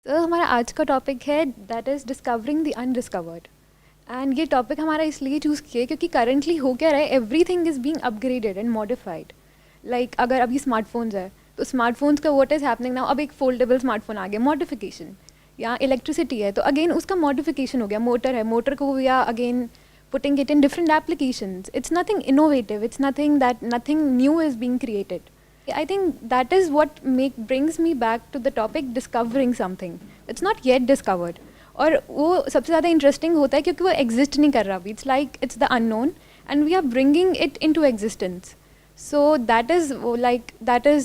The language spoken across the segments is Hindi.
तो हमारा आज का टॉपिक है that is discovering the undiscovered. And ये टॉपिक हमारा इसलिए चूज़ किया क्योंकि करंटली हो क्या रहा है, everything is being upgraded and modified. Like अगर अभी स्मार्टफोन्स है तो स्मार्टफोन्स का व्हाट इज़ हैपनिंग नाउ, अब एक फोल्डेबल स्मार्टफोन आ गया, मॉडिफिकेशन। या इलेक्ट्रिसिटी है तो अगेन उसका मॉडिफिकेशन हो गया, मोटर है, मोटर को भी again putting it in different applications. It's nothing innovative, it's nothing new is being created. I think that is what brings me back to the topic discovering something. It's not yet discovered. और वो सबसे ज़्यादा इंटरेस्टिंग होता है क्योंकि वो एग्जिस्ट नहीं कर रहा अभी. It's like it's the unknown and we are bringing it into existence. So that is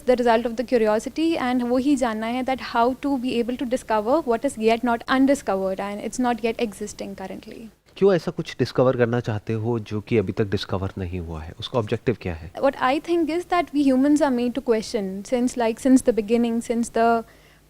the result of the curiosity and वो ही जानना है that how to be able to discover what is yet not undiscovered and it's not yet existing currently. क्यों ऐसा कुछ डिस्कवर करना चाहते हो जो कि अभी तक डिस्कवर नहीं हुआ है? उसका ऑब्जेक्टिव क्या है? What I think is that we humans are made to question since the beginning, since the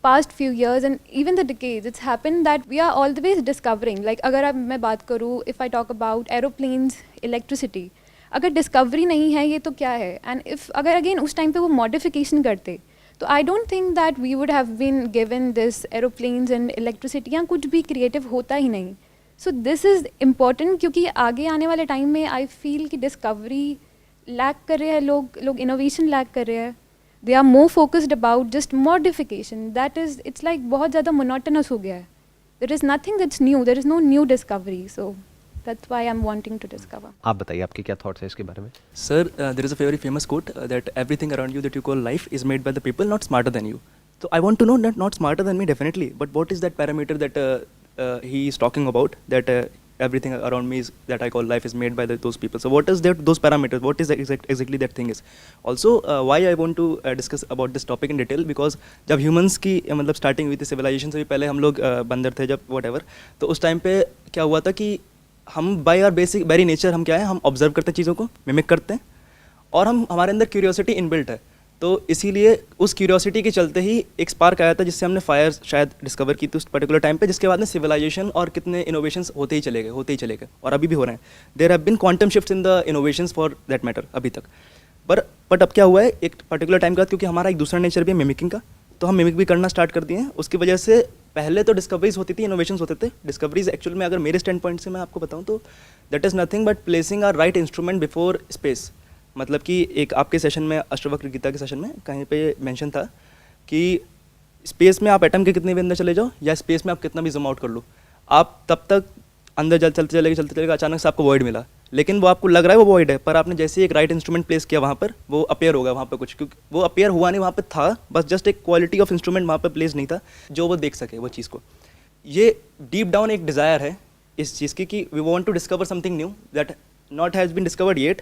past few years and even the decades. It's happened that we are always discovering. Like अगर अब मैं बात करूँ, if I talk about aeroplanes, electricity, अगर डिस्कवरी नहीं है ये तो क्या है? एंड इफ अगर अगेन उस टाइम पे वो मॉडिफिकेशन करते तो I don't think that we would have been given this aeroplanes and electricity, या कुछ भी क्रिएटिव होता ही नहीं. सो दिस इज़ इम्पॉर्टेंट क्योंकि आगे आने वाले टाइम में आई फील कि डिस्कवरी लैक कर रहे हैं, लोग इनोवेशन लैक कर रहे हैं. They are more focused about just modification. That is it's like बहुत ज़्यादा मोनोटोनस हो गया है. There is nothing that's new, there is no new discovery. So that's why I am wanting to discover. आप बताइए, आपके क्या थॉट्स है इसके बारे में? Sir, there is a very famous quote that everything around you that you call life is made by the people not smarter than you. So I want to know that not smarter than me definitely, but what is that parameter that he is talking about, that everything around me is that I call life is made by those people. So what is those parameters? What is exactly that thing is? Also, why I want to discuss about this topic in detail because जब humans की मतलब starting हुई थी civilization से भी पहले हम लोग बंदर थे जब whatever, तो उस टाइम पे क्या हुआ था कि हम by our basic very nature हम क्या है, हम ऑब्जर्व करते हैं चीज़ों को, मिमिक करते हैं और हम हमारे अंदर क्यूरियोसिटी इनबिल्ट है. तो इसीलिए उस क्यूरियोसिटी के चलते ही एक स्पार्क आया था जिससे हमने फायर शायद डिस्कवर की थी उस पर्टिकुलर टाइम पे, जिसके बाद में सिविलाइजेशन और कितने इनोवेशंस होते ही चले गए और अभी भी हो रहे हैं. There have been quantum shifts in the innovations for that matter अभी तक. बट अब क्या हुआ है एक पर्टिकुलर टाइम के बाद, क्योंकि हमारा एक दूसरा नेचर भी है मिमिकिंग का, तो हम मिमिक भी करना स्टार्ट कर दिए हैं. उसकी वजह से पहले तो डिस्कवरीज होती थी, इनोवेशंस होते थे. डिस्कवरीज एक्चुअल में अगर मेरे स्टैंड पॉइंट से मैं आपको बताऊं तो that is nothing but placing our right instrument before space. मतलब कि एक आपके सेशन में अष्टवक्र गीता के सेशन में कहीं पे मेंशन था कि स्पेस में आप एटम के कितने भी अंदर चले जाओ या स्पेस में आप कितना भी जूम आउट कर लो, आप तब तक अंदर चलते चलेगा अचानक से आपको वॉइड मिला, लेकिन वो आपको लग रहा है वो वॉइड है, पर आपने जैसे ही एक राइट इंस्ट्रूमेंट प्लेस किया वहाँ पर वो अपेयर होगा वहाँ पर कुछ, क्योंकि वो अपेयर हुआ नहीं, वहाँ पर था बस जस्ट एक क्वालिटी ऑफ इंस्ट्रूमेंट वहाँ पर प्लेस नहीं था जो वो देख सके वो चीज़ को. ये डीप डाउन एक डिज़ायर है इस चीज़ की कि we want to discover something new that not has been discovered yet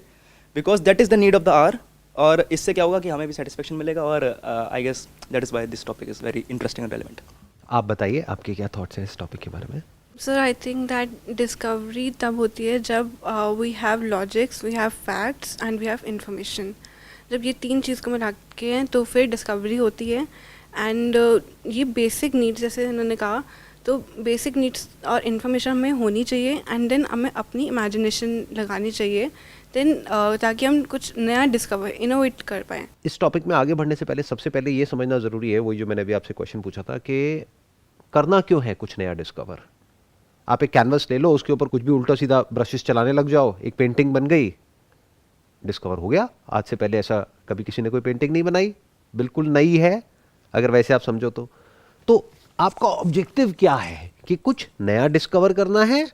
because that is the need of the hour. और इससे क्या होगा कि हमें भी सेटिस्फेक्शन मिलेगा और I guess that is why this topic is very interesting and relevant. आप बताइए, आपके क्या थॉट्स हैं इस टॉपिक के बारे में? Sir I think that discovery तब होती है जब we have logics, we have facts and we have information. जब ये तीन चीज़ को मिला के हैं तो फिर डिस्कवरी होती है. एंड ये बेसिक नीड्स जैसे उन्होंने कहा, तो बेसिक नीड्स और इन्फॉर्मेशन हमें होनी चाहिए एंड देन हमें अपनी इमेजिनेशन लगानी चाहिए देन ताकि हम कुछ नया डिस्कवर इनोवेट कर पाएँ. इस टॉपिक में आगे बढ़ने से पहले सबसे पहले ये समझना ज़रूरी है, वही जो मैंने अभी आपसे क्वेश्चन पूछा था कि करना क्यों है कुछ नया डिस्कवर. आप एक कैनवस ले लो, उसके ऊपर कुछ भी उल्टा सीधा ब्रशेस चलाने लग जाओ, एक पेंटिंग बन गई, डिस्कवर हो गया. आज से पहले ऐसा कभी किसी ने कोई पेंटिंग नहीं बनाई, बिल्कुल नई है अगर वैसे आप समझो तो आपका ऑब्जेक्टिव क्या है कि कुछ नया डिस्कवर करना है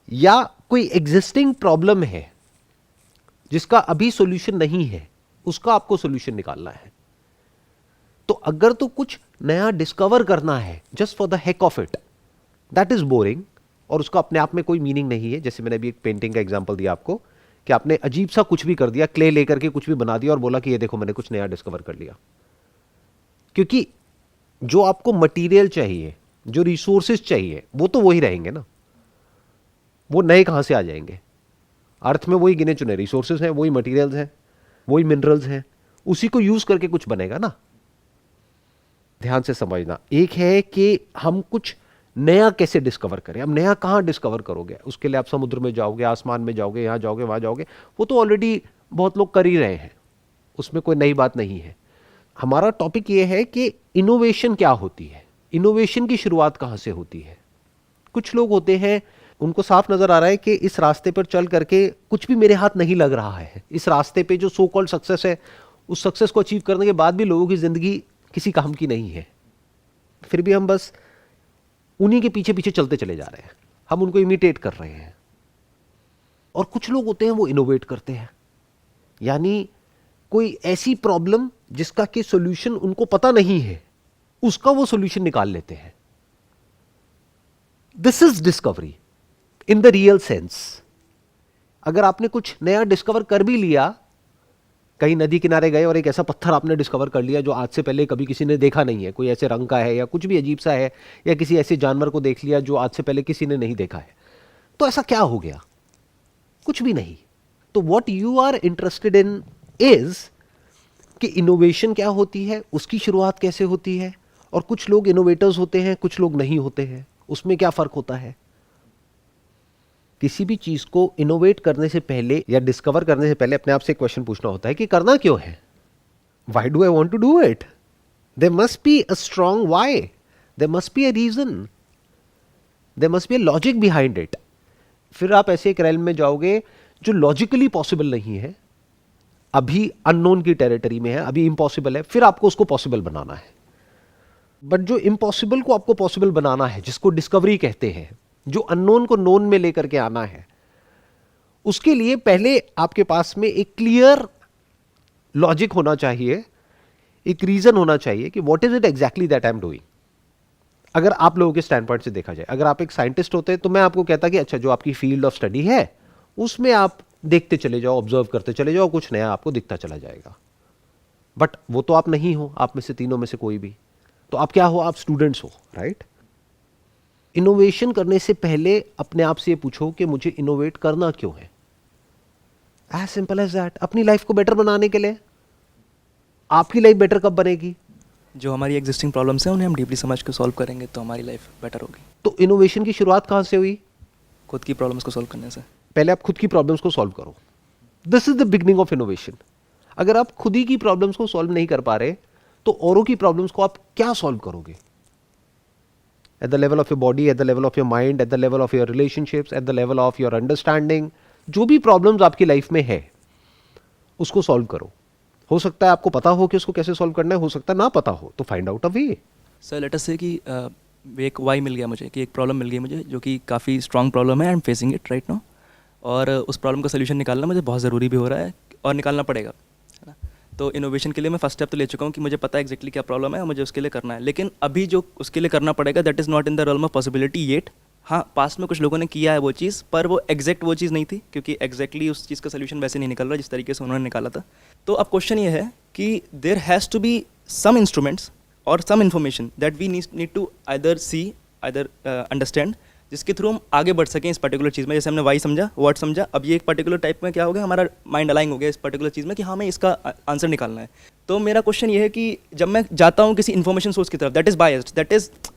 या कोई एग्जिस्टिंग प्रॉब्लम है जिसका अभी सॉल्यूशन नहीं है, उसका आपको सॉल्यूशन निकालना है. तो अगर तो कुछ नया डिस्कवर करना है just for the heck of it, that is boring और उसका अपने आप में कोई मीनिंग नहीं है. जैसे मैंने अभी एक पेंटिंग का एग्जांपल दिया आपको कि आपने अजीब सा कुछ भी कर दिया, क्ले लेकर के कुछ भी बना दिया और बोला कि ये देखो मैंने कुछ नया डिस्कवर कर लिया. क्योंकि जो आपको मटेरियल चाहिए, जो रिसोर्सेज चाहिए, वो तो वही रहेंगे ना, वो नए कहां से आ जाएंगे. अर्थ में वही गिने चुने रिसोर्सेज हैं, वही मटेरियल्स हैं, वही मिनरल्स हैं, उसी को यूज करके कुछ बनेगा ना. ध्यान से समझना, एक है कि हम कुछ नया कैसे डिस्कवर करें. अब नया कहां डिस्कवर करोगे? उसके लिए आप समुद्र में जाओगे, आसमान में जाओगे, यहां जाओगे, वहां जाओगे, वो तो ऑलरेडी बहुत लोग कर ही रहे हैं, उसमें कोई नई बात नहीं है. हमारा टॉपिक ये है कि इनोवेशन क्या होती है, इनोवेशन की शुरुआत कहाँ से होती है। कुछ लोग होते हैं, उनको साफ नजर आ रहा है कि इस रास्ते पर चल करके कुछ भी मेरे हाथ नहीं लग रहा है, इस रास्ते पे जो सो कॉल्ड सक्सेस है, उस सक्सेस को अचीव करने के बाद भी लोगों की जिंदगी किसी काम की नहीं है, फिर भी हम बस उन्हीं के पीछे पीछे चलते चले जा रहे हैं, हम उनको इमिटेट कर रहे हैं। और कुछ लोग होते हैं वो इनोवेट करते हैं, यानी कोई ऐसी प्रॉब्लम जिसका कि सॉल्यूशन उनको पता नहीं है, उसका वो सॉल्यूशन निकाल लेते हैं। This is discovery in the real sense. अगर आपने कुछ नया डिस्कवर कर भी लिया, कहीं नदी किनारे गए और एक ऐसा पत्थर आपने डिस्कवर कर लिया जो आज से पहले कभी किसी ने देखा नहीं है, कोई ऐसे रंग का है या कुछ भी अजीब सा है, या किसी ऐसे जानवर को देख लिया जो आज से पहले किसी ने नहीं देखा है, तो ऐसा क्या हो गया? कुछ भी नहीं। तो what you are interested in is कि इनोवेशन क्या होती है, उसकी शुरुआत कैसे होती है, और कुछ लोग इनोवेटर्स होते हैं, कुछ लोग नहीं होते हैं, उसमें क्या फर्क होता है। किसी भी चीज को इनोवेट करने से पहले या डिस्कवर करने से पहले अपने आप से क्वेश्चन पूछना होता है कि करना क्यों है, why do I want to do it, there must be a strong why, there must be a reason, there must be a logic behind it. फिर आप ऐसे एक रेल्म में जाओगे जो लॉजिकली पॉसिबल नहीं है, अभी अननोन की टेरिटरी में है, अभी इम्पॉसिबल है, फिर आपको उसको पॉसिबल बनाना है। बट जो इम्पॉसिबल को आपको पॉसिबल बनाना है, जिसको डिस्कवरी कहते हैं, जो अननोन को नोन में लेकर के आना है, उसके लिए पहले आपके पास में एक क्लियर लॉजिक होना चाहिए, एक रीजन होना चाहिए कि what is it exactly that I am doing. अगर आप लोगों के स्टैंड पॉइंट से देखा जाए, अगर आप एक साइंटिस्ट होते तो मैं आपको कहता कि अच्छा जो आपकी फील्ड ऑफ स्टडी है उसमें आप देखते चले जाओ, ऑब्जर्व करते चले जाओ, कुछ नया आपको दिखता चला जाएगा। बट वो तो आप नहीं हो, आप में से तीनों में से कोई भी, तो आप क्या हो? आप स्टूडेंट्स हो, राइट? इनोवेशन करने से पहले अपने आप से ये पूछो कि मुझे इनोवेट करना क्यों है। As simple as that. अपनी लाइफ को बेटर बनाने के लिए। आपकी लाइफ बेटर कब बनेगी? जो हमारी एग्जिस्टिंग प्रॉब्लम्स हैं उन्हें हम डीपली समझ के सॉल्व करेंगे तो हमारी लाइफ बेटर होगी। तो इनोवेशन की शुरुआत कहां से हुई? खुद की प्रॉब्लम्स को सॉल्व करने से। पहले आप खुद की प्रॉब्लम्स को सॉल्व करो। This is the beginning of innovation. अगर आप खुद ही की प्रॉब्लम्स को सॉल्व नहीं कर पा रहे तो औरों की प्रॉब्लम्स को आप क्या सॉल्व करोगे? At the level of your body, at the level of your mind, at the level of your relationships, at the level of your understanding, जो भी प्रॉब्लम्स आपकी लाइफ में है उसको सॉल्व करो। हो सकता है आपको पता हो कि उसको कैसे सॉल्व करना है, हो सकता है ना पता हो, तो find out a way. Sir let us से कि एक वाई मिल गया मुझे, कि एक प्रॉब्लम मिल गई मुझे जो कि काफ़ी स्ट्रॉन्ग प्रॉब्लम है, I am facing it right now, और उस प्रॉब्लम का सोल्यूशन निकालना मुझे बहुत ज़रूरी भी हो रहा है और निकालना पड़ेगा, है ना। तो इनोवेशन के लिए मैं फर्स्ट स्टेप तो ले चुका हूँ कि मुझे पता है एक्जैक्टली क्या प्रॉब्लम है और मुझे उसके लिए करना है, लेकिन अभी जो उसके लिए करना पड़ेगा that is not in the realm of possibility yet. हाँ, पास्ट में कुछ लोगों ने किया है वो चीज़, पर वो एग्जैक्ट वो चीज़ नहीं थी, क्योंकि एग्जैक्टली उस चीज़ का सोल्यूशन वैसे नहीं निकल रहा जिस तरीके से उन्होंने निकाला था। तो अब क्वेश्चन ये है कि there has to be some instruments और some information that we need to either see either understand, जिसके थ्रू हम आगे बढ़ सकें इस पर्टिकुलर चीज़ में। जैसे हमने वाई समझा, व्हाट समझा, अब ये एक पर्टिकुलर टाइप में क्या हो गया, हमारा माइंड अलाइन हो गया इस पर्टिकुलर चीज़ में कि हाँ हमें इसका आंसर निकालना है। तो मेरा क्वेश्चन ये है कि जब मैं जाता हूँ किसी इन्फॉर्मेशन सोर्स की तरफ, that is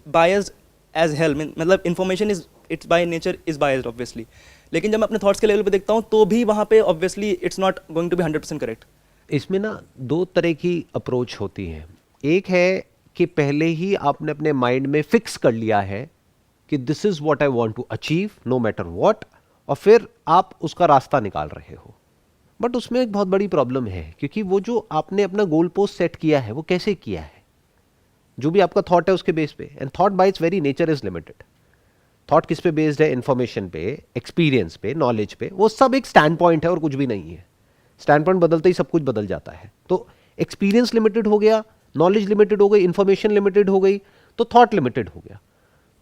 biased as hell, मतलब information is it's by nature is biased obviously, लेकिन जब मैं अपने थॉट्स के लेवल पे देखता हूँ तो भी वहाँ पे obviously it's not going to be 100% correct. इसमें ना दो तरह की अप्रोच होती है। एक है कि पहले ही आपने अपने माइंड में फिक्स कर लिया है कि this is what I want to achieve no matter what, और फिर आप उसका रास्ता निकाल रहे हो। बट उसमें एक बहुत बड़ी प्रॉब्लम है, क्योंकि वो जो आपने अपना गोल पोस्ट सेट किया है वो कैसे किया है, जो भी आपका थॉट है उसके बेस पे, and thought bye it's very nature is limited. Thought किस पे बेस्ड है? इंफॉर्मेशन पे, एक्सपीरियंस पे, नॉलेज पे। वो सब एक स्टैंड पॉइंट है और कुछ भी नहीं है। स्टैंड पॉइंट बदलते ही सब कुछ बदल जाता है। तो एक्सपीरियंस लिमिटेड हो गया, नॉलेज लिमिटेड हो गई, इंफॉर्मेशन लिमिटेड हो गई, तो थॉट लिमिटेड हो गया।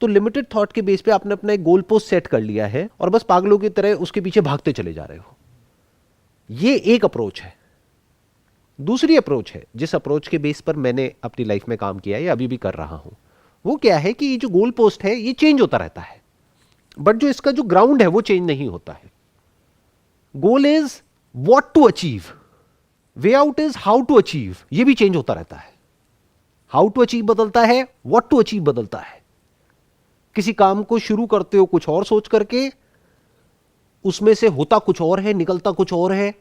तो लिमिटेड थॉट के बेस पे आपने अपना एक गोल पोस्ट सेट कर लिया है और बस पागलों की तरह उसके पीछे भागते चले जा रहे हो। ये एक अप्रोच है। दूसरी अप्रोच है, जिस अप्रोच के बेस पर मैंने अपनी लाइफ में काम किया है या अभी भी कर रहा हूं, वो क्या है कि ये जो गोल पोस्ट है ये चेंज होता रहता है, बट जो इसका जो ग्राउंड है वो चेंज नहीं होता है। Goal is what to achieve, way out is how to achieve. ये भी चेंज होता रहता है। हाउ टू अचीव बदलता है, व्हाट टू अचीव बदलता है। किसी काम को शुरू करते हो कुछ और सोच करके, उसमें से होता कुछ और है, निकलता कुछ और है,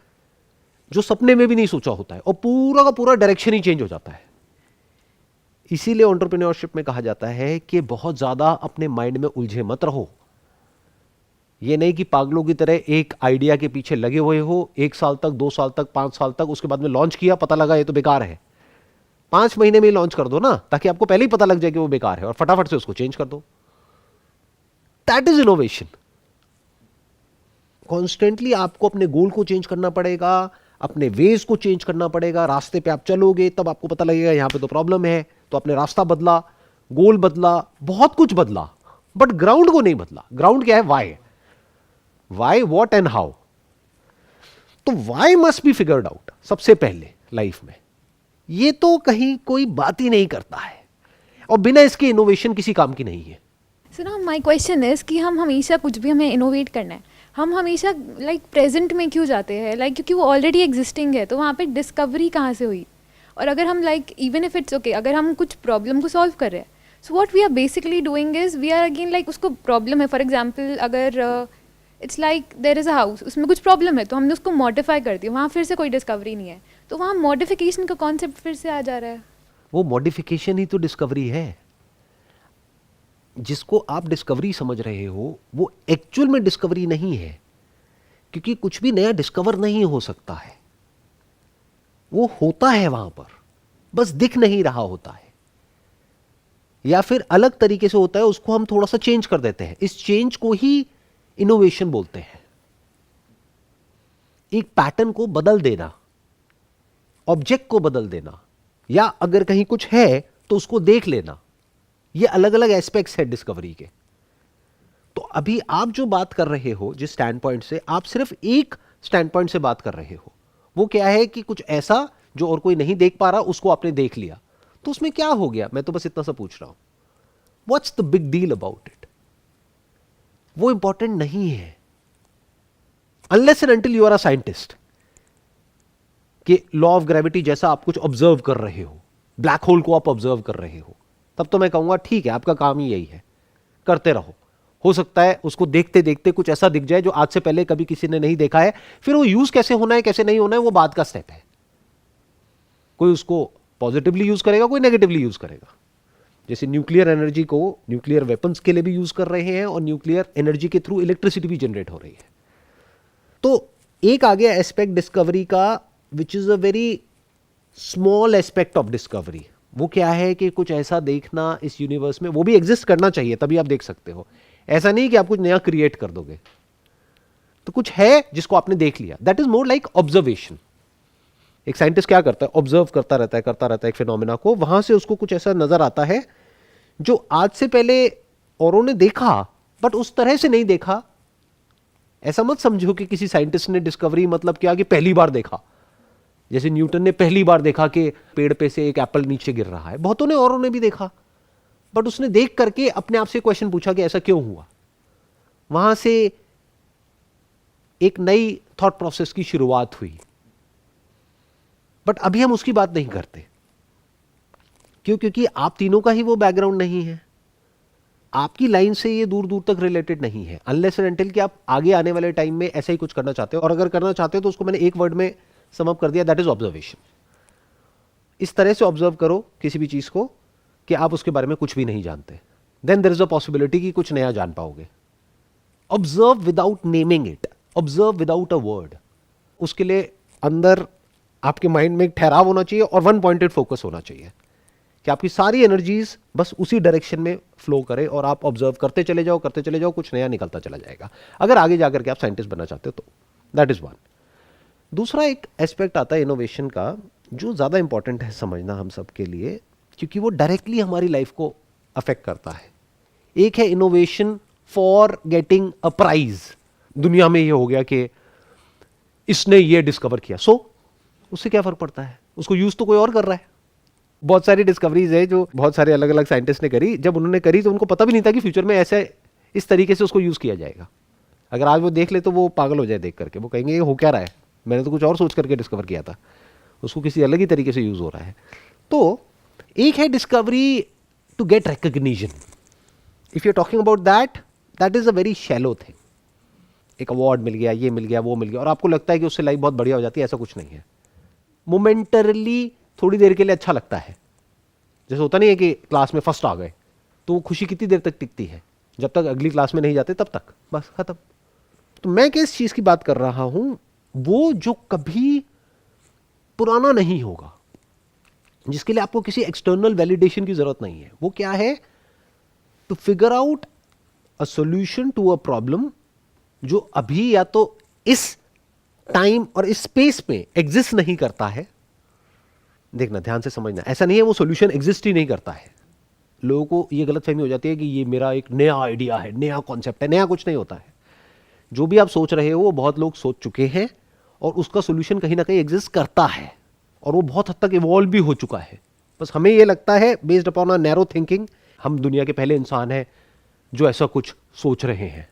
जो सपने में भी नहीं सोचा होता है, और पूरा का पूरा डायरेक्शन ही चेंज हो जाता है। इसीलिए एंटरप्रेन्योरशिप में कहा जाता है कि बहुत ज्यादा अपने माइंड में उलझे मत रहो। ये नहीं कि पागलों की तरह एक आइडिया के पीछे लगे हुए हो, 1 साल तक, 2 साल तक, 5 साल तक, उसके बाद में लॉन्च किया, पता लगा ये तो बेकार है। 5 महीने में ही लॉन्च कर दो ना, ताकि आपको पहले ही पता लग जाए कि वो बेकार है और फटाफट से उसको चेंज कर दो। That is innovation. कॉन्स्टेंटली आपको अपने गोल को चेंज करना पड़ेगा, अपने वेज को चेंज करना पड़ेगा। रास्ते पे आप चलोगे तब आपको पता लगेगा यहां पे तो प्रॉब्लम है, तो अपने रास्ता बदला, गोल बदला, बहुत कुछ बदला, बट ग्राउंड को नहीं बदला। ग्राउंड क्या है? Why, what and how. तो why must be figured out सबसे पहले लाइफ में। ये तो कहीं कोई बात ही नहीं करता है, और बिना इसके इनोवेशन किसी काम की नहीं है। सो ना माय क्वेश्चन इज कि हम हमेशा कुछ भी हमें इनोवेट करना है, हम हमेशा लाइक प्रेजेंट में क्यों जाते हैं? लाइक क्योंकि वो ऑलरेडी एग्जिस्टिंग है, तो वहाँ पे डिस्कवरी कहाँ से हुई? और अगर हम like even if it's okay, अगर हम कुछ प्रॉब्लम को सॉल्व कर रहे हैं, so what we are basically doing is we are again like उसको प्रॉब्लम है। फॉर एग्जाम्पल अगर it's like there is a house, उसमें कुछ प्रॉब्लम है तो हमने उसको मॉडिफाई कर दिया, वहाँ फिर से कोई डिस्कवरी नहीं है। तो वहाँ मॉडिफिकेशन का कॉन्सेप्ट फिर से आ जा रहा है। वो मॉडिफिकेशन ही तो डिस्कवरी है। जिसको आप डिस्कवरी समझ रहे हो वो एक्चुअल में डिस्कवरी नहीं है, क्योंकि कुछ भी नया डिस्कवर नहीं हो सकता है। वो होता है वहां पर, बस दिख नहीं रहा होता है, या फिर अलग तरीके से होता है, उसको हम थोड़ा सा चेंज कर देते हैं। इस चेंज को ही इनोवेशन बोलते हैं। एक पैटर्न को बदल देना, ऑब्जेक्ट को बदल देना, या अगर कहीं कुछ है तो उसको देख लेना, ये अलग अलग एस्पेक्ट्स है डिस्कवरी के। तो अभी आप जो बात कर रहे हो जिस स्टैंड पॉइंट से, आप सिर्फ एक स्टैंड पॉइंट से बात कर रहे हो। वो क्या है कि कुछ ऐसा जो और कोई नहीं देख पा रहा, उसको आपने देख लिया, तो उसमें क्या हो गया? मैं तो बस इतना सा पूछ रहा हूं, what's the big deal about it? वो इंपॉर्टेंट नहीं है unless and until you are a scientist, कि लॉ ऑफ ग्रेविटी जैसा आप कुछ ऑब्जर्व कर रहे हो, ब्लैक होल को आप ऑब्जर्व कर रहे हो, तब तो मैं कहूंगा ठीक है, आपका काम ही यही है, करते रहो। हो सकता है उसको देखते देखते कुछ ऐसा दिख जाए जो आज से पहले कभी किसी ने नहीं देखा है। फिर वो यूज कैसे होना है, कैसे नहीं होना है, वो बाद का स्टेप है। कोई उसको पॉजिटिवली यूज करेगा, कोई नेगेटिवली यूज करेगा। जैसे न्यूक्लियर एनर्जी को न्यूक्लियर वेपन्स के लिए भी यूज कर रहे हैं, और न्यूक्लियर एनर्जी के थ्रू इलेक्ट्रिसिटी भी जनरेट हो रही है। तो एक आ गया एस्पेक्ट डिस्कवरी का, which is a very small aspect of discovery. वो क्या है कि कुछ ऐसा देखना इस यूनिवर्स में, वो भी एग्जिस्ट करना चाहिए तभी आप देख सकते हो। ऐसा नहीं कि आप कुछ नया क्रिएट कर दोगे। तो कुछ है जिसको आपने देख लिया, that is more like observation. एक साइंटिस्ट क्या करता है? ऑब्जर्व करता रहता है एक फिनोमेना को, वहां से उसको कुछ ऐसा नजर आता है जो आज से पहले औरों ने देखा बट उस तरह से नहीं देखा। ऐसा मत समझो कि किसी साइंटिस्ट ने डिस्कवरी मतलब क्या कि पहली बार देखा। जैसे न्यूटन ने पहली बार देखा कि पेड़ पे से एक एप्पल नीचे गिर रहा है, बहुतों ने औरों ने भी देखा, बट उसने देख करके अपने आप से क्वेश्चन पूछा कि ऐसा क्यों हुआ। वहां से एक नई थॉट प्रोसेस की शुरुआत हुई। बट अभी हम उसकी बात नहीं करते। क्यों? क्योंकि आप तीनों का ही वो बैकग्राउंड नहीं है, आपकी लाइन से ये दूर दूर तक रिलेटेड नहीं है, अनलेस एंड अनटिल कि आप आगे आने वाले टाइम में ऐसा ही कुछ करना चाहते हो। और अगर करना चाहते हो तो उसको मैंने एक वर्ड में सम अप कर दिया, दैट इज ऑब्जर्वेशन। इस तरह से ऑब्जर्व करो किसी भी चीज को कि आप उसके बारे में कुछ भी नहीं जानते, then there is a possibility कि कुछ नया जान पाओगे। Observe without naming it, observe without a word. उसके लिए अंदर आपके माइंड में एक ठहराव होना चाहिए और वन पॉइंटेड फोकस होना चाहिए कि आपकी सारी एनर्जीज बस उसी डायरेक्शन में फ्लो करे और आप ऑब्जर्व करते चले जाओ, कुछ नया निकलता चला जाएगा। अगर आगे जाकर के आप साइंटिस्ट बनना चाहते हो तो दैट इज वन। दूसरा एक एस्पेक्ट आता है इनोवेशन का, जो ज़्यादा इंपॉर्टेंट है समझना हम सब के लिए, क्योंकि वो डायरेक्टली हमारी लाइफ को अफेक्ट करता है। एक है innovation for getting a prize. दुनिया में ये हो गया कि इसने ये डिस्कवर किया, सो उससे क्या फर्क पड़ता है? उसको यूज तो कोई और कर रहा है। बहुत सारी डिस्कवरीज है जो बहुत सारे अलग अलग साइंटिस्ट ने करी, जब उन्होंने करी तो उनको पता भी नहीं था कि फ्यूचर में ऐसे इस तरीके से उसको यूज किया जाएगा। अगर आज वो देख ले तो वो पागल हो जाए देख करके, वो कहेंगे ये हो क्या रहा है, मैंने तो कुछ और सोच करके डिस्कवर किया था, उसको किसी अलग ही तरीके से यूज हो रहा है। तो एक है discovery to get recognition. If you are talking about that, that is a very shallow thing. एक अवार्ड मिल गया, ये मिल गया, वो मिल गया, और आपको लगता है कि उससे लाइफ बहुत बढ़िया हो जाती है, ऐसा कुछ नहीं है। मोमेंटरली थोड़ी देर के लिए अच्छा लगता है, जैसे होता नहीं है कि क्लास में फर्स्ट आ गए, तो वो खुशी कितनी देर तक टिकती है, जब तक अगली क्लास में नहीं जाते तब तक, बस खत्म। तो मैं किस चीज की बात कर रहा हूं, वो जो कभी पुराना नहीं होगा, जिसके लिए आपको किसी एक्सटर्नल वैलिडेशन की जरूरत नहीं है। वो क्या है? To figure out a solution to a problem जो अभी या तो इस टाइम और इस स्पेस में एग्जिस्ट नहीं करता है। देखना, ध्यान से समझना, ऐसा नहीं है वो सॉल्यूशन एग्जिस्ट ही नहीं करता है। लोगों को ये गलतफहमी हो जाती है कि ये मेरा एक नया आइडिया है, नया कॉन्सेप्ट है। नया कुछ नहीं होता है। जो भी आप सोच रहे हो वो बहुत लोग सोच चुके हैं और उसका सॉल्यूशन कहीं ना कहीं एग्जिस्ट करता है और वो बहुत हद तक इवॉल्व भी हो चुका है। बस हमें ये लगता है based upon a narrow thinking, हम दुनिया के पहले इंसान हैं जो ऐसा कुछ सोच रहे हैं।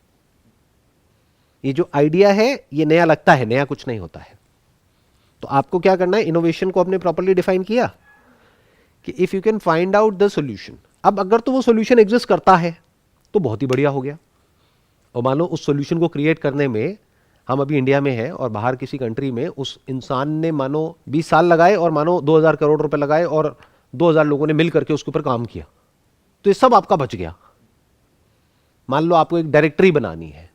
ये जो आइडिया है ये नया लगता है, नया कुछ नहीं होता है। तो आपको क्या करना है, इनोवेशन को आपने प्रॉपर्ली डिफाइन किया कि if you can find out the solution. अब अगर तो वो सॉल्यूशन एग्जिस्ट करता है तो बहुत ही बढ़िया हो गया। और मान लो उस सॉल्यूशन को क्रिएट करने में, हम अभी इंडिया में हैं और बाहर किसी कंट्री में उस इंसान ने मानो 20 साल लगाए और मानो 2000 करोड़ रुपए लगाए और 2000 लोगों ने मिल करके उसके ऊपर काम किया, तो ये सब आपका बच गया। मान लो आपको एक डायरेक्टरी बनानी है,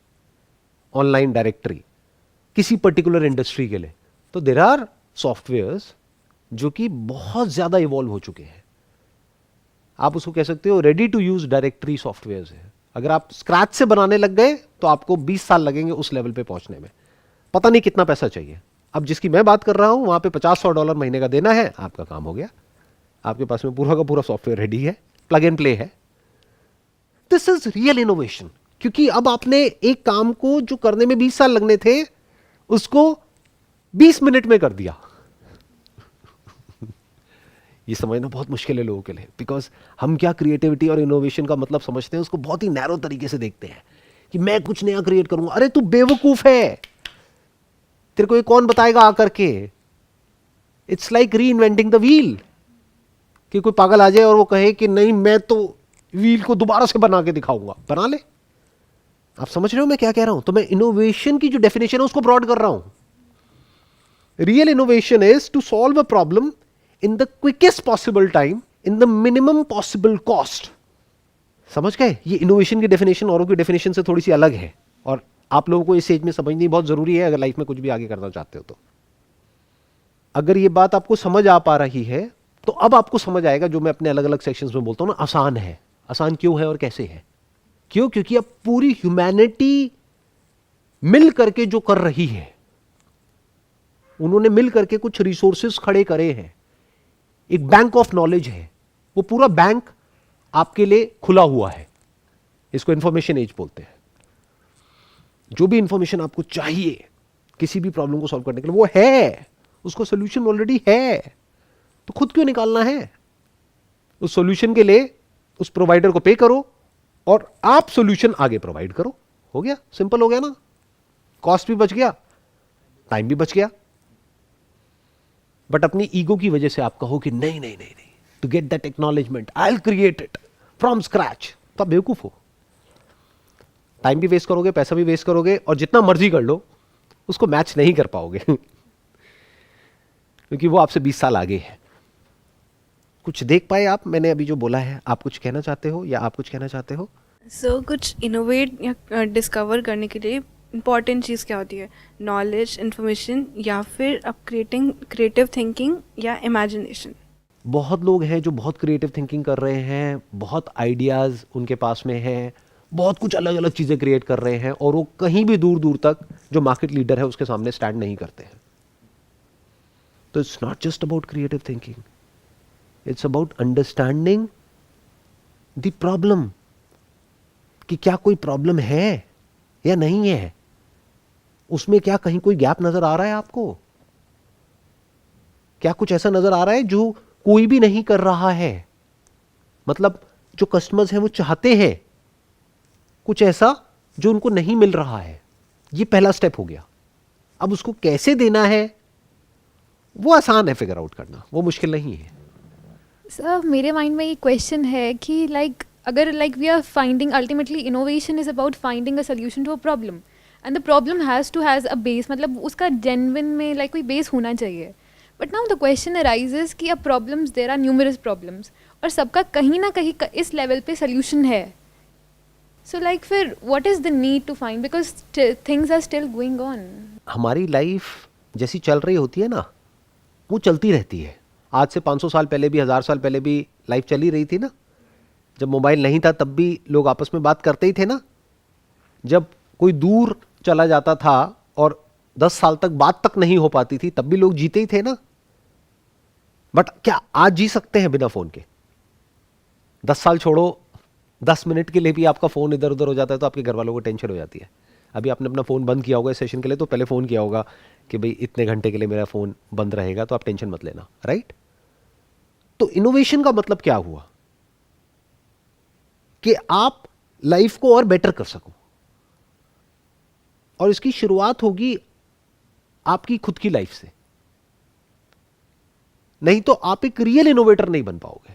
ऑनलाइन डायरेक्टरी किसी पर्टिकुलर इंडस्ट्री के लिए, तो देयर आर सॉफ्टवेयर्स जो कि बहुत ज्यादा इवॉल्व हो चुके हैं। आप उसको कह सकते हो ready to use directory softwares है। अगर आप स्क्रैच से बनाने लग गए तो आपको 20 साल लगेंगे उस लेवल पे पहुंचने में, पता नहीं कितना पैसा चाहिए। अब जिसकी मैं बात कर रहा हूं वहां पे $50-100 महीने का देना है, आपका काम हो गया। आपके पास में पूरा का पूरा सॉफ्टवेयर रेडी है, प्लग एंड प्ले है। दिस इज रियल इनोवेशन, क्योंकि अब आपने एक काम को जो करने में 20 साल लगने थे उसको 20 मिनट में कर दिया। ये समझना बहुत मुश्किल है लोगों के लिए, बिकॉज हम क्या क्रिएटिविटी और इनोवेशन का मतलब समझते हैं उसको बहुत ही नैरो तरीके से देखते हैं कि मैं कुछ नया क्रिएट करूंगा। अरे तू बेवकूफ है, तेरे को ये कौन बताएगा आकर के? इट्स लाइक री इन्वेंटिंग द व्हील। कि कोई पागल आ जाए और वो कहे कि नहीं मैं तो व्हील को दोबारा से बना के दिखाऊंगा, बना ले। आप समझ रहे हो मैं क्या कह रहा हूं? तो मैं इनोवेशन की जो डेफिनेशन है उसको ब्रॉड कर रहा हूं। Real innovation is to solve a problem in the quickest possible time, in the minimum possible cost. समझ गए? ये इनोवेशन की डेफिनेशन औरों की डेफिनेशन से थोड़ी सी अलग है और आप लोगों को इस स्टेज में समझनी बहुत जरूरी है अगर लाइफ में कुछ भी आगे करना चाहते हो तो। अगर ये बात आपको समझ आ पा रही है तो अब आपको समझ आएगा जो मैं अपने अलग अलग सेक्शंस में बोलता हूं ना, आसान है। आसान क्यों है और कैसे है? क्यों? क्योंकि अब पूरी ह्यूमैनिटी मिल करके जो कर रही है, उन्होंने मिल करके कुछ रिसोर्सेस खड़े करे हैं। एक बैंक ऑफ नॉलेज है, वो पूरा बैंक आपके लिए खुला हुआ है। इसको इंफॉर्मेशन एज बोलते हैं। जो भी इंफॉर्मेशन आपको चाहिए किसी भी प्रॉब्लम को सॉल्व करने के लिए वो है, उसको सॉल्यूशन ऑलरेडी है, तो खुद क्यों निकालना है? उस सॉल्यूशन के लिए उस प्रोवाइडर को पे करो और आप सॉल्यूशन आगे प्रोवाइड करो। हो गया, सिंपल हो गया ना। कॉस्ट भी बच गया, टाइम भी बच गया। बट अपनी ईगो की वजह से आप कहो कि नहीं नहीं नहीं नहीं, to get that acknowledgement I will create it from scratch, तो आप बेवकूफ हो। टाइम भी वेस्ट करोगे, पैसा भी वेस्ट करोगे और जितना मर्जी कर लो उसको मैच नहीं कर पाओगे क्योंकि वो आपसे 20 साल आगे है। कुछ देख पाए आप मैंने अभी जो बोला है? आप कुछ कहना चाहते हो या आप कुछ कहना चाहते हो? सो कुछ इनोवेट या डिस्कवर करने के लिए इंपॉर्टेंट चीज़ क्या होती है? नॉलेज, इन्फॉर्मेशन, या फिर अब क्रिएटिव थिंकिंग या इमेजिनेशन। बहुत लोग हैं जो बहुत क्रिएटिव थिंकिंग कर रहे हैं, बहुत आइडियाज उनके पास में हैं, बहुत कुछ अलग अलग चीजें क्रिएट कर रहे हैं और वो कहीं भी दूर दूर तक जो मार्केट लीडर है उसके सामने स्टैंड नहीं करते हैं। तो it's not just about creative thinking, it's about understanding the problem, कि क्या कोई प्रॉब्लम है या नहीं है, उसमें क्या कहीं कोई गैप नजर आ रहा है आपको? क्या कुछ ऐसा नजर आ रहा है जो कोई भी नहीं कर रहा है? मतलब जो कस्टमर्स हैं वो चाहते हैं कुछ ऐसा जो उनको नहीं मिल रहा है। ये पहला स्टेप हो गया। अब उसको कैसे देना है वो आसान है फिगर आउट करना, वो मुश्किल नहीं है। सर मेरे माइंड में ये क्वेश्चन है कि अगर we are finding, ultimately innovation is about finding a solution to a problem and the problem has a base, मतलब उसका जेन्युइन में कोई बेस होना चाहिए। But now the question arises कि अब problems, there are numerous problems, और सबका कहीं ना कहीं इस लेवल पे सोल्यूशन है. सो लाइक फिर what is the need to find, because things are still going on. हमारी लाइफ जैसी चल रही होती है ना, वो चलती रहती है. आज से 500 साल पहले भी, 1000 साल पहले भी लाइफ चली रही थी ना. जब मोबाइल नहीं था तब भी लोग आपस में बात करते ही थे ना. जब कोई दूर चला जाता था और 10 साल तक बात तक नहीं हो पाती थी, तब भी लोग जीते ही थे ना. बट क्या आज जी सकते हैं बिना फोन के? 10 साल छोड़ो, 10 मिनट के लिए भी आपका फोन इधर उधर हो जाता है तो आपके घर वालों को टेंशन हो जाती है. अभी आपने अपना फोन बंद किया होगा इस सेशन के लिए, तो पहले फोन किया होगा कि भाई इतने घंटे के लिए मेरा फोन बंद रहेगा, तो आप टेंशन मत लेना, राइट? तो इनोवेशन का मतलब क्या हुआ? कि आप लाइफ को और बेटर कर सको, और इसकी शुरुआत होगी आपकी खुद की लाइफ से. नहीं तो आप एक रियल इनोवेटर नहीं बन पाओगे.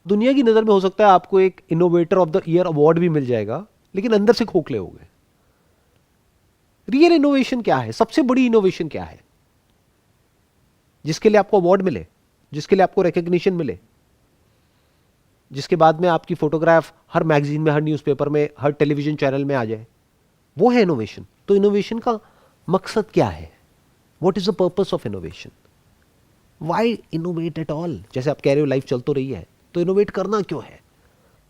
दुनिया की नजर में हो सकता है आपको एक innovator of the year award भी मिल जाएगा, लेकिन अंदर से खोखले होगे. रियल इनोवेशन क्या है? सबसे बड़ी इनोवेशन क्या है जिसके लिए आपको अवार्ड मिले, जिसके लिए आपको रिकग्निशन मिले, जिसके बाद में आपकी फोटोग्राफ हर मैगजीन में, हर न्यूज़पेपर में, हर टेलीविजन चैनल में आ जाए? वो है इनोवेशन. तो इनोवेशन का मकसद क्या है? What is the purpose of innovation? Why innovate at all? जैसे आप कह रहे हो लाइफ चल तो रही है, तो इनोवेट करना क्यों है?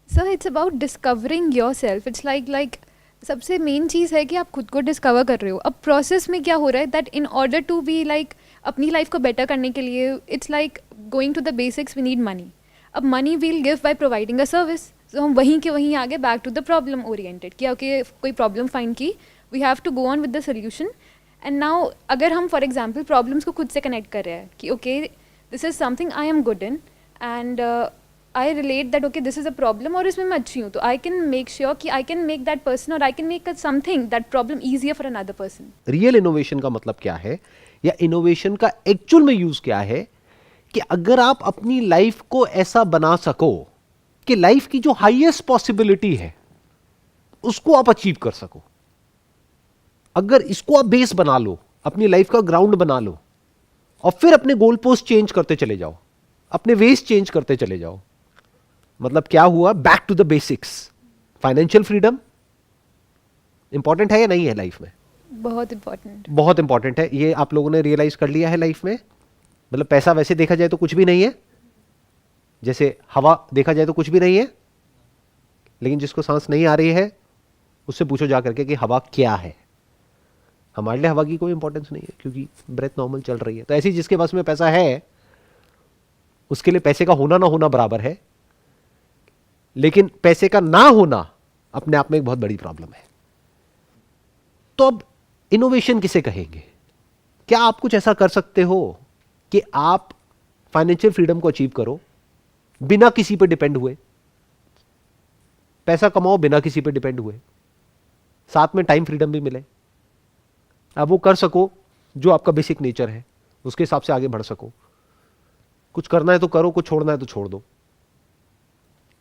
So it's about discovering your self. It's like सबसे मेन चीज़ है कि आप खुद को डिस्कवर कर रहे हो. अब प्रोसेस में क्या हो रहा है that in order to be like अपनी लाइफ को बेटर करने के लिए, it's like going to the basics, we need money. अब money will give by providing a service. So हम वहीं के वहीं आगे back to the problem oriented कि ओके कोई प्रॉब्लम फाइंड की, we have to go on with the solution. And now अगर हम फॉर एग्जाम्पल प्रॉब्लम्स को खुद से कनेक्ट कर रहे हैं कि okay this is something I am good in and I relate that okay this is a problem और इसमें मैं अच्छी हूँ, तो आई कैन मेक श्योर कि I can make that person और I can make something that problem easier for another person. Real innovation का मतलब क्या है, या इनोवेशन का एक्चुअल में यूज क्या है? कि अगर आप अपनी लाइफ को ऐसा बना सको कि लाइफ की जो हाईएस्ट पॉसिबिलिटी है उसको आप अचीव कर सको. अगर इसको आप बेस बना लो, अपनी लाइफ का ग्राउंड बना लो, और फिर अपने गोल पोस्ट चेंज करते चले जाओ, अपने वेज चेंज करते चले जाओ. मतलब क्या हुआ? Back to the basics. Financial freedom important है या नहीं है लाइफ में? बहुत इंपॉर्टेंट, बहुत इंपॉर्टेंट है. ये आप लोगों ने रियलाइज कर लिया है लाइफ में? मतलब पैसा वैसे देखा जाए तो कुछ भी नहीं है, जैसे हवा देखा जाए तो कुछ भी नहीं है, लेकिन जिसको सांस नहीं आ रही है उससे पूछो जा करके कि हवा क्या है. हमारे लिए हवा की कोई इंपॉर्टेंस नहीं है क्योंकि ब्रेथ नॉर्मल चल रही है. तो ऐसी जिसके पास में पैसा है उसके लिए पैसे का होना ना होना बराबर है, लेकिन पैसे का ना होना अपने आप में एक बहुत बड़ी प्रॉब्लम है. तो अब इनोवेशन किसे कहेंगे? क्या आप कुछ ऐसा कर सकते हो कि आप फाइनेंशियल फ्रीडम को अचीव करो बिना किसी पे डिपेंड हुए? पैसा कमाओ बिना किसी पे डिपेंड हुए, साथ में टाइम फ्रीडम भी मिले. अब वो कर सको जो आपका बेसिक नेचर है, उसके हिसाब से आगे बढ़ सको. कुछ करना है तो करो, कुछ छोड़ना है तो छोड़ दो.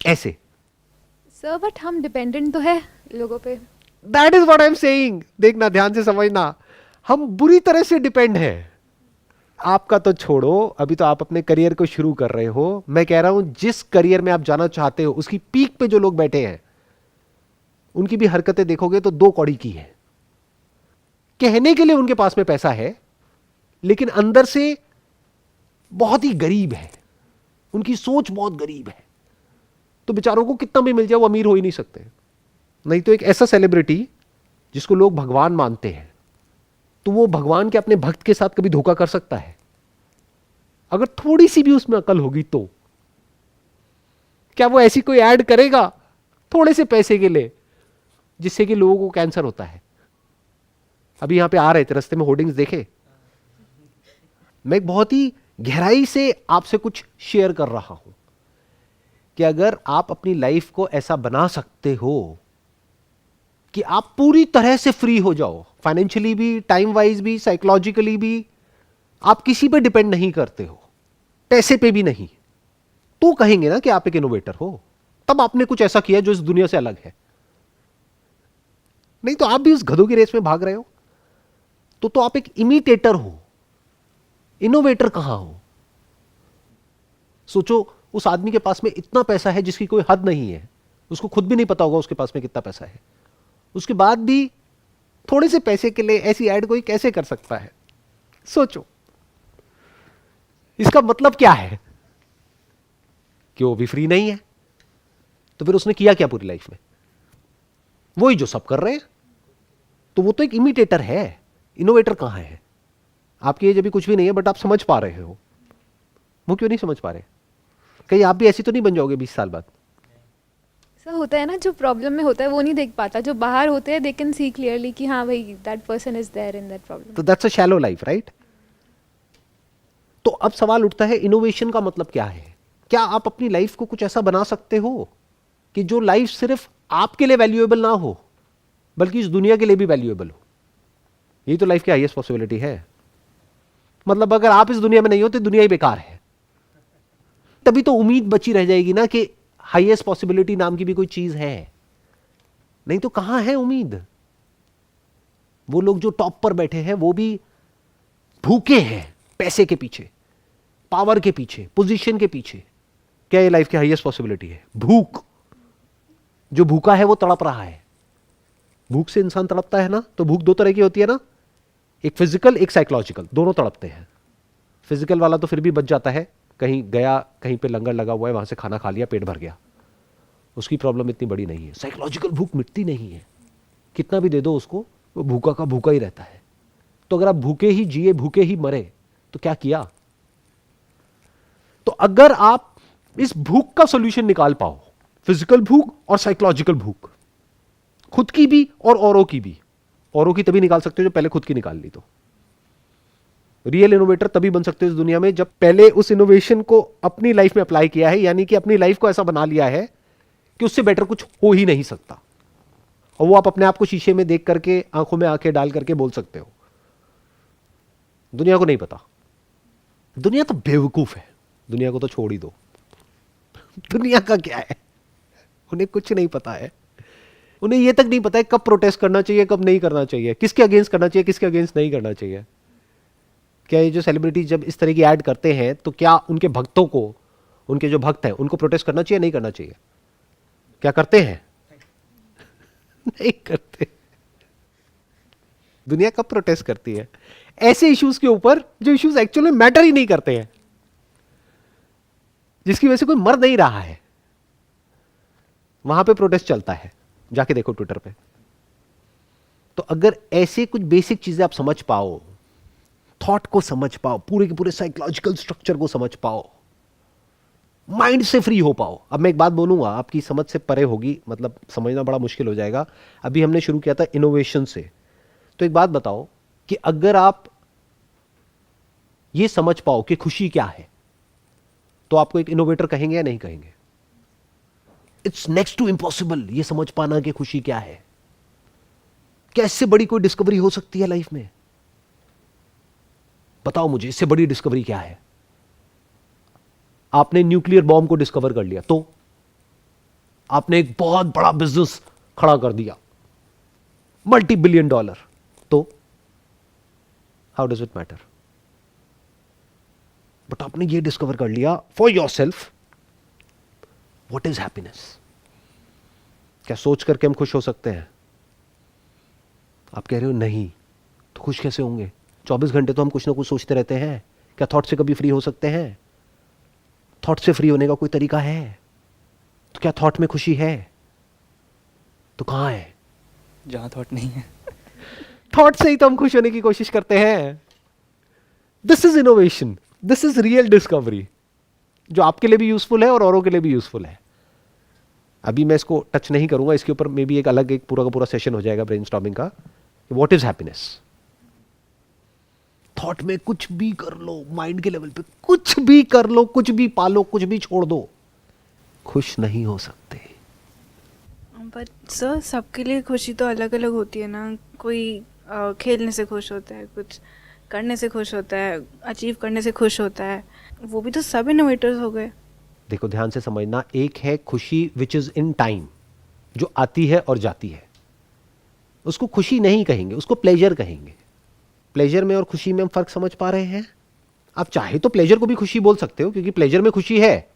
ऐसे. सर बट हम डिपेंडेंट तो है लोगों पे. That is what I am saying. देखना, ध्यान से समझना, हम बुरी तरह से डिपेंड हैं. आपका तो छोड़ो, अभी तो आप अपने करियर को शुरू कर रहे हो. मैं कह रहा हूं जिस करियर में आप जाना चाहते हो उसकी पीक पे जो लोग बैठे हैं उनकी भी हरकतें देखोगे तो दो कौड़ी की है. कहने के लिए उनके पास में पैसा है, लेकिन अंदर से बहुत ही गरीब है, उनकी सोच बहुत गरीब है. तो बेचारों को कितना भी मिल जाए वो अमीर हो ही नहीं सकते. नहीं तो एक ऐसा सेलिब्रिटी जिसको लोग भगवान मानते हैं, तो वो भगवान के अपने भक्त के साथ कभी धोखा कर सकता है? अगर थोड़ी सी भी उसमें अकल होगी तो क्या वो ऐसी कोई ऐड करेगा थोड़े से पैसे के लिए जिससे कि लोगों को कैंसर होता है? अभी यहां पे आ रहे थे, रास्ते में होर्डिंग्स देखे. मैं एक बहुत ही गहराई से आपसे कुछ शेयर कर रहा हूं कि अगर आप अपनी लाइफ को ऐसा बना सकते हो कि आप पूरी तरह से फ्री हो जाओ, फाइनेंशियली भी, टाइम वाइज भी, साइकोलॉजिकली भी, आप किसी पे डिपेंड नहीं करते हो, पैसे पे भी नहीं, तो कहेंगे ना कि आप एक इनोवेटर हो. तब आपने कुछ ऐसा किया जो इस दुनिया से अलग है. नहीं तो आप भी उस गधों की रेस में भाग रहे हो, तो आप एक इमिटेटर हो. इनोवेटर कहां हो? सोचो, उस आदमी के पास में इतना पैसा है जिसकी कोई हद नहीं है, उसको खुद भी नहीं पता होगा उसके पास में कितना पैसा है, उसके बाद भी थोड़े से पैसे के लिए ऐसी ऐड कोई कैसे कर सकता है? सोचो, इसका मतलब क्या है कि वो भी फ्री नहीं है। तो फिर उसने किया क्या पूरी लाइफ में? वही जो सब कर रहे हैं। तो वो तो एक इमिटेटर है, इनोवेटर कहां है? आपकी एज अभी कुछ भी नहीं है, बट आप समझ पा रहे हो। वो क्यों नहीं समझ पा रहे? कहीं आप भी ऐसी तो नहीं बन जाओगे 20 साल बाद? ऐसा होता है ना, जो प्रॉब्लम में होता है वो नहीं देख पाता, जो बाहर होते हैं दे कैन सी क्लियरली कि हाँ भाई that person is there in that problem. तो that's a shallow life, right? तो अब सवाल उठता है, इनोवेशन का मतलब क्या है? क्या आप अपनी लाइफ को कुछ ऐसा बना सकते हो कि जो लाइफ सिर्फ आपके लिए वैल्यूएबल ना हो बल्कि इस दुनिया के लिए भी वैल्यूएबल हो? यही तो लाइफ की हाईएस्ट पॉसिबिलिटी है। मतलब अगर आप इस दुनिया में नहीं हो तो दुनिया ही बेकार है। तभी तो उम्मीद बची रह जाएगी ना कि हाईएस्ट पॉसिबिलिटी नाम की भी कोई चीज है। नहीं तो कहां है उम्मीद? वो लोग जो टॉप पर बैठे हैं वो भी भूखे हैं, पैसे के पीछे, पावर के पीछे, पोजीशन के पीछे। क्या ये लाइफ की हाईएस्ट पॉसिबिलिटी है? भूख। जो भूखा है वो तड़प रहा है। भूख से इंसान तड़पता है ना, तो भूख दो तरह की होती है ना, एक फिजिकल एक साइकोलॉजिकल, दोनों तड़पते हैं। फिजिकल वाला तो फिर भी बच जाता है, कहीं गया, कहीं पे लंगर लगा हुआ है, वहां से खाना खा लिया, पेट भर गया, उसकी प्रॉब्लम इतनी बड़ी नहीं है। साइकोलॉजिकल भूख मिटती नहीं है, कितना भी दे दो उसको, वो भूखा का भूखा ही रहता है। तो अगर आप भूखे ही जिए भूखे ही मरे तो क्या किया? तो अगर आप इस भूख का सॉल्यूशन निकाल पाओ, फिजिकल भूख और साइकोलॉजिकल भूख, खुद की भी और औरों की भी। औरों की तभी निकाल सकते हो जब पहले खुद की निकाल ली। तो रियल इनोवेटर तभी बन सकते हो इस दुनिया में जब पहले उस इनोवेशन को अपनी लाइफ में अप्लाई किया है, यानी कि अपनी लाइफ को ऐसा बना लिया है कि उससे बेटर कुछ हो ही नहीं सकता। और वो आप अपने आप को शीशे में देख करके, आंखों में आंखें डाल करके बोल सकते हो। दुनिया को नहीं पता, दुनिया तो बेवकूफ है, दुनिया को तो छोड़ ही दो। दुनिया का क्या है, उन्हें कुछ नहीं पता है। उन्हें यह तक नहीं पता है कब प्रोटेस्ट करना चाहिए, कब नहीं करना चाहिए, किसके अगेंस्ट करना चाहिए, किसके अगेंस्ट नहीं करना चाहिए। क्या ये जो सेलिब्रिटी जब इस तरह की ऐड करते हैं तो क्या उनके भक्तों को, उनके जो भक्त हैं उनको प्रोटेस्ट करना चाहिए, नहीं करना चाहिए? क्या करते हैं? नहीं करते। दुनिया कब प्रोटेस्ट करती है? ऐसे इश्यूज के ऊपर जो इश्यूज एक्चुअली मैटर ही नहीं करते हैं, जिसकी वजह से कोई मर नहीं रहा है, वहां पे प्रोटेस्ट चलता है। जाके देखो ट्विटर पे। तो अगर ऐसे कुछ बेसिक चीजें आप समझ पाओ, थॉट को समझ पाओ, पूरे के पूरे साइकोलॉजिकल स्ट्रक्चर को समझ पाओ, माइंड से फ्री हो पाओ। अब मैं एक बात बोलूंगा, आपकी समझ से परे होगी, मतलब समझना बड़ा मुश्किल हो जाएगा। अभी हमने शुरू किया था इनोवेशन से। तो एक बात बताओ कि अगर आप ये समझ पाओ कि खुशी क्या है, तो आपको एक इनोवेटर कहेंगे या नहीं कहेंगे? इट्स नेक्स्ट टू इम्पॉसिबल ये समझ पाना कि खुशी क्या है। क्या इससे बड़ी कोई डिस्कवरी हो सकती है लाइफ में? बताओ मुझे, इससे बड़ी डिस्कवरी क्या है? आपने न्यूक्लियर बॉम्ब को डिस्कवर कर लिया, तो आपने एक बहुत बड़ा बिजनेस खड़ा कर दिया, $multi-billion, तो how does it matter? But आपने ये डिस्कवर कर लिया for your self, what is happiness. क्या सोच करके हम खुश हो सकते हैं? आप कह रहे हो नहीं, तो खुश कैसे होंगे? 24 घंटे तो हम कुछ ना कुछ सोचते रहते हैं। क्या थॉट से कभी फ्री हो सकते हैं? थॉट से फ्री होने का कोई तरीका है? तो क्या थॉट में खुशी है? तो कहां है? जहाँ थॉट नहीं है। थॉट से ही तो हम खुश होने की कोशिश करते हैं। This is innovation, this is real discovery, जो आपके लिए भी यूजफुल है और औरों के लिए भी यूजफुल है। अभी मैं इसको टच नहीं करूंगा, इसके ऊपर मे भी एक अलग एक पूरा का पूरा सेशन हो जाएगा ब्रेनस्टॉर्मिंग का। What is happiness? थॉट में कुछ भी कर लो, माइंड के लेवल पे कुछ भी कर लो, कुछ भी पालो, कुछ भी छोड़ दो, खुश नहीं हो सकते। बट सर सबके लिए खुशी तो अलग अलग होती है ना। कोई खेलने से खुश होता है, कुछ करने से खुश होता है, अचीव करने से खुश होता है। वो भी तो सब इनोवेटर्स हो गए। देखो ध्यान से समझना, एक है खुशी विच इज इन टाइम, जो आती है और जाती है, उसको खुशी नहीं कहेंगे, उसको प्लेजर कहेंगे। प्लेजर में और खुशी में हम फर्क समझ पा रहे हैं? आप चाहे तो प्लेजर को भी खुशी बोल सकते हो, क्योंकि प्लेजर में खुशी है,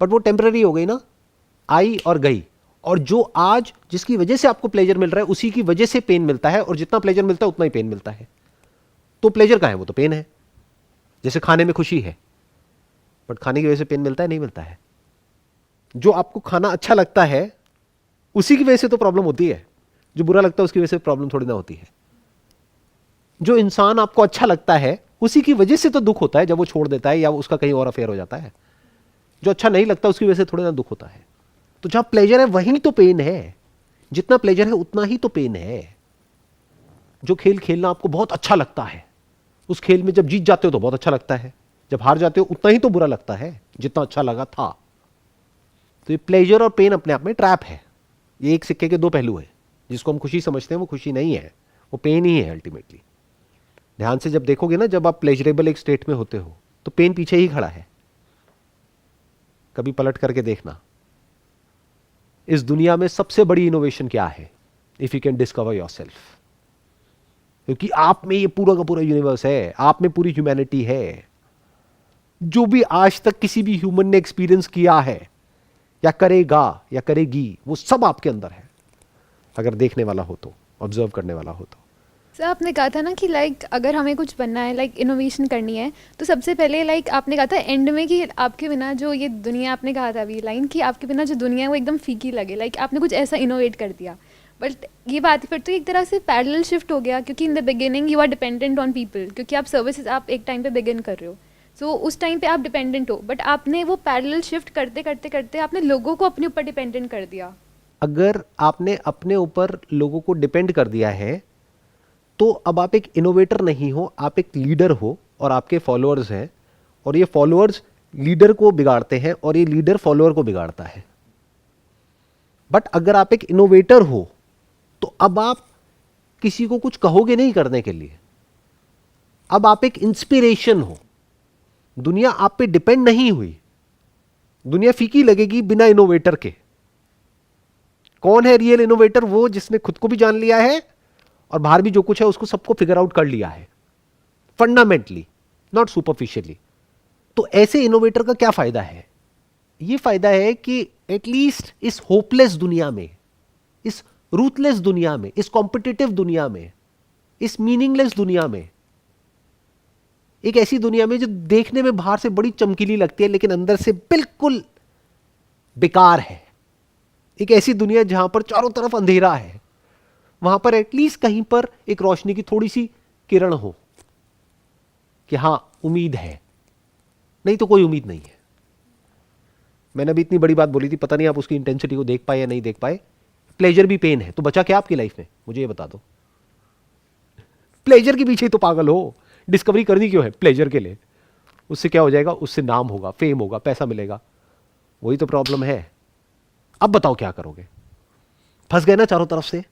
बट वो टेम्पररी हो गई ना, आई और गई। और जो आज जिसकी वजह से आपको प्लेजर मिल रहा है उसी की वजह से पेन मिलता है, और जितना प्लेजर मिलता है उतना ही पेन मिलता है। तो प्लेजर कहाँ है? वो तो पेन है। जैसे खाने में खुशी है, बट खाने की वजह से पेन मिलता है? नहीं मिलता है। जो आपको खाना अच्छा लगता है उसी की वजह से तो प्रॉब्लम होती है, जो बुरा लगता है उसकी वजह से प्रॉब्लम थोड़ी ना होती है। जो इंसान आपको अच्छा लगता है उसी की वजह से तो दुख होता है जब वो छोड़ देता है या उसका कहीं और अफेयर हो जाता है। जो अच्छा नहीं लगता उसकी वजह से थोड़ी ना दुख होता है। तो जहां प्लेजर है वहीं तो पेन है। जितना प्लेजर है उतना ही तो पेन है। जो खेल खेलना आपको बहुत अच्छा लगता है, उस खेल में जब जीत जाते हो तो बहुत अच्छा लगता है, जब हार जाते हो उतना ही तो बुरा लगता है जितना अच्छा लगा था। तो ये प्लेजर और पेन अपने आप में ट्रैप है। ये एक सिक्के के दो पहलू है। जिसको हम खुशी समझते हैं वो खुशी नहीं है, वो पेन ही है अल्टीमेटली। ध्यान से जब देखोगे ना, जब आप प्लेजरेबल एक स्टेट में होते हो तो पेन पीछे ही खड़ा है। कभी पलट करके देखना, इस दुनिया में सबसे बड़ी इनोवेशन क्या है? If you can discover yourself. क्योंकि आप में ये पूरा का पूरा यूनिवर्स है, आप में पूरी ह्यूमैनिटी है। जो भी आज तक किसी भी ह्यूमन ने एक्सपीरियंस किया है या करेगा या करेगी, वो सब आपके अंदर है, अगर देखने वाला हो तो, ऑब्जर्व करने वाला हो तो। सर आपने कहा था ना कि लाइक अगर हमें कुछ बनना है, लाइक इनोवेशन करनी है, तो सबसे पहले लाइक आपने कहा था एंड में कि आपके बिना जो ये दुनिया, आपने कहा था अभी लाइन कि आपके बिना जो दुनिया है वो एकदम फीकी लगे, लाइक आपने कुछ ऐसा इनोवेट कर दिया। बट ये बात फिर तो एक तरह से पैरेलल शिफ्ट हो गया, क्योंकि in the beginning you are dependent on people, क्योंकि आप सर्विसेज आप एक टाइम पे बिगिन कर रहे हो, सो उस टाइम पे आप डिपेंडेंट हो, बट आपने वो पैरेलल शिफ्ट करते करते करते आपने लोगों को अपने ऊपर डिपेंडेंट कर दिया। अगर आपने अपने ऊपर लोगों को डिपेंड कर दिया है तो अब आप एक इनोवेटर नहीं हो, आप एक लीडर हो, और आपके फॉलोअर्स हैं, और ये फॉलोअर्स लीडर को बिगाड़ते हैं और ये लीडर फॉलोअर को बिगाड़ता है। बट अगर आप एक इनोवेटर हो तो अब आप किसी को कुछ कहोगे नहीं करने के लिए, अब आप एक इंस्पिरेशन हो। दुनिया आप पे डिपेंड नहीं हुई। दुनिया फीकी लगेगी बिना इनोवेटर के। कौन है रियल इनोवेटर? वो जिसने खुद को भी जान लिया है और बाहर भी जो कुछ है उसको सबको फिगर आउट कर लिया है, फंडामेंटली, नॉट सुपरफिशियली। तो ऐसे इनोवेटर का क्या फायदा है? ये फायदा है कि एटलीस्ट इस होपलेस दुनिया में, इस रूथलेस दुनिया में, इस कॉम्पिटिटिव दुनिया में, इस मीनिंगलेस दुनिया में, एक ऐसी दुनिया में जो देखने में बाहर से बड़ी चमकीली लगती है लेकिन अंदर से बिल्कुल बेकार है, एक ऐसी दुनिया जहां पर चारों तरफ अंधेरा है, वहां पर एटलीस्ट कहीं पर एक रोशनी की थोड़ी सी किरण हो कि हां उम्मीद है। नहीं तो कोई उम्मीद नहीं है। मैंने अभी इतनी बड़ी बात बोली थी, पता नहीं आप उसकी इंटेंसिटी को देख पाए या नहीं देख पाए। प्लेजर भी पेन है, तो बचा क्या आपकी लाइफ में? मुझे ये बता दो। प्लेजर के पीछे तो पागल हो। डिस्कवरी करनी क्यों है? प्लेजर के लिए। उससे क्या हो जाएगा? उससे नाम होगा, फेम होगा, पैसा मिलेगा। वही तो प्रॉब्लम है। अब बताओ क्या करोगे? फंस गए ना चारों तरफ से।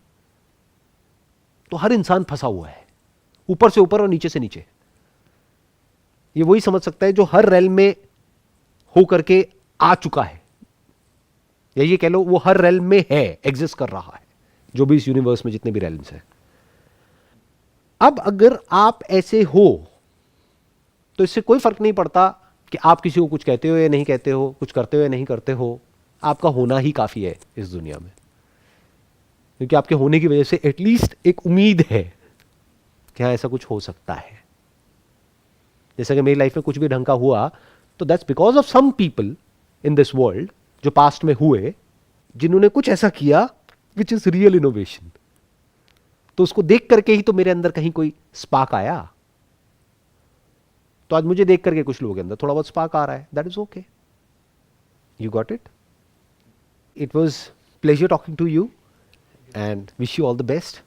तो हर इंसान फंसा हुआ है, ऊपर से ऊपर और नीचे से नीचे। ये वही समझ सकता है जो हर रेल में हो करके आ चुका है, या ये कह लो वो हर रेल में है, एग्जिस्ट कर रहा है, जो भी इस यूनिवर्स में जितने भी रेल्स हैं। अब अगर आप ऐसे हो तो इससे कोई फर्क नहीं पड़ता कि आप किसी को कुछ कहते हो या नहीं कहते हो, कुछ करते हो या नहीं करते हो। आपका होना ही काफी है इस दुनिया में, क्योंकि आपके होने की वजह से एटलीस्ट एक उम्मीद है कि हाँ ऐसा कुछ हो सकता है। जैसा कि मेरी लाइफ में कुछ भी ढंग का हुआ तो that's because of some people in this world जो पास्ट में हुए, जिन्होंने कुछ ऐसा किया विच इज रियल इनोवेशन। तो उसको देख करके ही तो मेरे अंदर कहीं कोई स्पार्क आया। तो आज मुझे देख करके कुछ लोगों के अंदर थोड़ा बहुत स्पार्क आ रहा है। That is okay, you got it. It was pleasure talking to you and wish you all the best.